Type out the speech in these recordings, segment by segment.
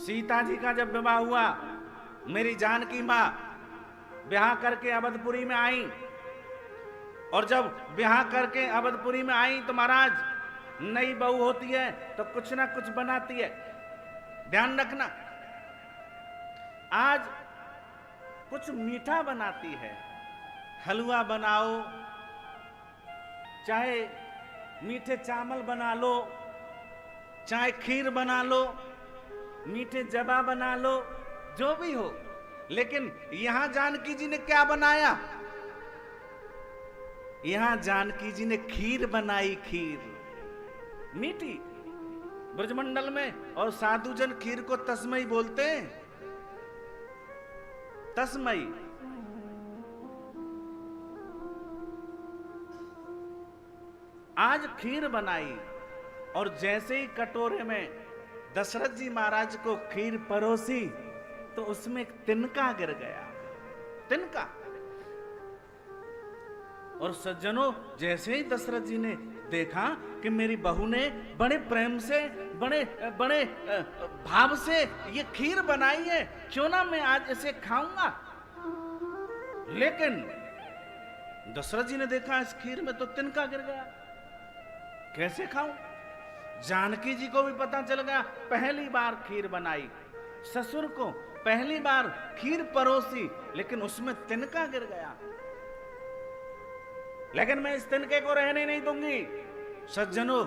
सीता जी का जब विवाह हुआ, मेरी जानकी मां ब्याह करके अवधपुरी में आई, और जब ब्याह करके अवधपुरी में आई तो महाराज नई बहू होती है तो कुछ ना कुछ बनाती है, ध्यान रखना। आज कुछ मीठा बनाती है, हलवा बनाओ, चाहे मीठे चावल बना लो, चाहे खीर बना लो, मीठे जबा बना लो, जो भी हो। लेकिन यहां जानकी जी ने क्या बनाया? यहां जानकी जी ने खीर बनाई, खीर मीठी। ब्रजमंडल में और साधुजन खीर को तस्मई बोलते हैं, तस्मई। आज खीर बनाई और जैसे ही कटोरे में दशरथ जी महाराज को खीर परोसी तो उसमें एक तिनका गिर गया, तिनका। और सज्जनों, जैसे ही दशरथ जी ने देखा कि मेरी बहू ने बड़े प्रेम से, बड़े बड़े भाव से ये खीर बनाई है, क्यों ना मैं आज इसे खाऊंगा। लेकिन दशरथ जी ने देखा इस खीर में तो तिनका गिर गया, कैसे खाऊं। जानकी जी को भी पता चल गया, पहली बार खीर बनाई, ससुर को पहली बार खीर परोसी, लेकिन उसमें तिनका गिर गया। लेकिन मैं इस तिनके को रहने नहीं दूंगी। सज्जनों,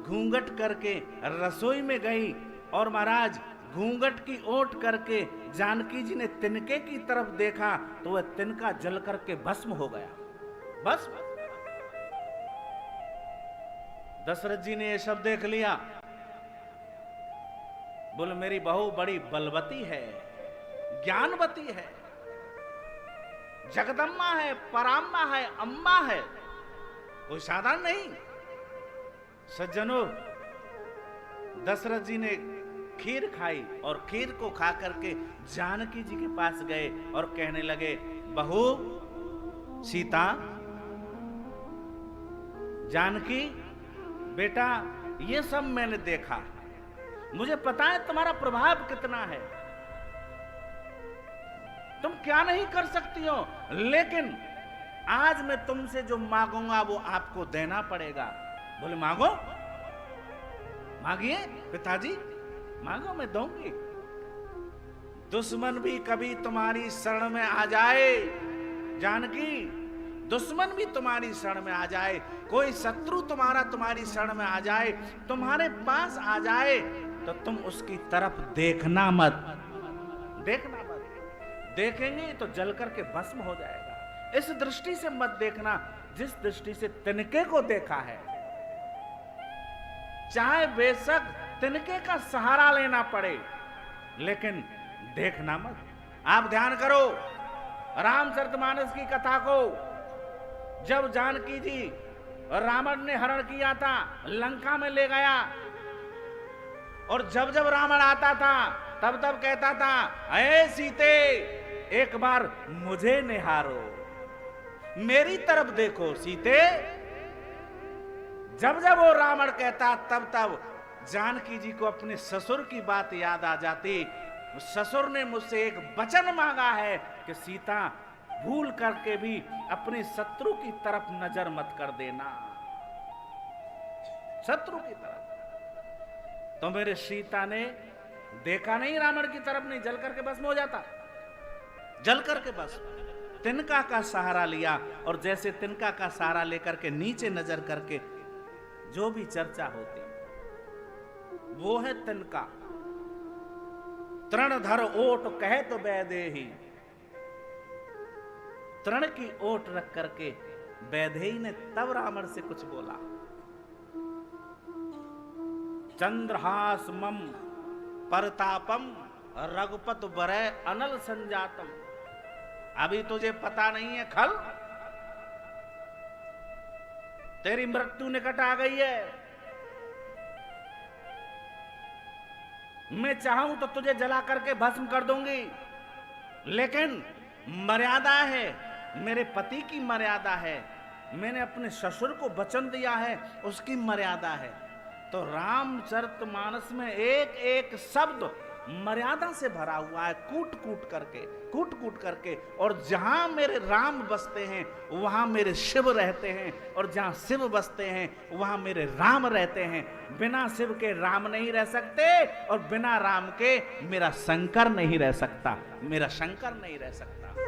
घूंघट करके रसोई में गई और महाराज घूंघट की ओट करके जानकी जी ने तिनके की तरफ देखा तो वह तिनका जल करके भस्म हो गया, भस्म। दशरथ जी ने यह सब देख लिया, बोले मेरी बहू बड़ी बलवती है, ज्ञानवती है, जगदम्बा है, पराम्बा है, अम्बा है, कोई साधारण नहीं। सज्जनों, दशरथ जी ने खीर खाई और खीर को खा करके जानकी जी के पास गए और कहने लगे, बहू सीता, जानकी बेटा, ये सब मैंने देखा, मुझे पता है तुम्हारा प्रभाव कितना है, तुम क्या नहीं कर सकती हो, लेकिन आज मैं तुमसे जो मांगूंगा वो आपको देना पड़ेगा। बोले मांगो, मांगिए पिताजी, मांगो, मैं दूंगी। दुश्मन भी कभी तुम्हारी शरण में आ जाए, जानकी, दुश्मन भी तुम्हारी शरण में आ जाए, कोई शत्रु तुम्हारी शरण में आ जाए, तुम्हारे पास आ जाए, तो तुम उसकी तरफ देखना मत, देखना मत। देखेंगे तो जल करके भस्म हो जाएगा। इस दृष्टि से मत देखना जिस दृष्टि से तिनके को देखा है। चाहे बेशक तिनके का सहारा लेना पड़े, लेकिन देखना मत। आप ध्यान करो रामचरितमानस की कथा को। जब जानकी जी रावण ने हरण किया था, लंका में ले गया, और जब जब रावण आता था तब तब कहता था, अये सीते, एक बार मुझे निहारो, मेरी तरफ देखो सीते। जब जब वो रावण कहता तब तब जानकी जी को अपने ससुर की बात याद आ जाती। ससुर ने मुझसे एक वचन मांगा है कि सीता, भूल करके भी अपने शत्रु की तरफ नजर मत कर देना, शत्रु की तरफ। तो मेरे सीता ने देखा नहीं, रावण की तरफ नहीं, जल करके भस्म हो जाता, जल करके बस। तिनका का सहारा लिया, और जैसे तिनका का सहारा लेकर के नीचे नजर करके जो भी चर्चा होती वो है तिनका। तृण धर ओट कहे तो वैदेही, तृण की ओट रख करके वैदेही ने तब रावण से कुछ बोला, चंद्रहास मम परतापम रघुपत बरय अनल संजातम। अभी तुझे पता नहीं है खल, तेरी मृत्यु निकट आ गई है। मैं चाहूं तो तुझे जला करके भस्म कर दूंगी, लेकिन मर्यादा है, मेरे पति की मर्यादा है, मैंने अपने ससुर को वचन दिया है, उसकी मर्यादा है। तो रामचरितमानस में एक एक शब्द मर्यादा से भरा हुआ है, कूट कूट करके। और जहां मेरे राम बसते हैं वहां मेरे शिव रहते हैं, और जहां शिव बसते हैं वहां मेरे राम रहते हैं। बिना शिव के राम नहीं रह सकते, और बिना राम के मेरा शंकर नहीं रह सकता, मेरा शंकर नहीं रह सकता।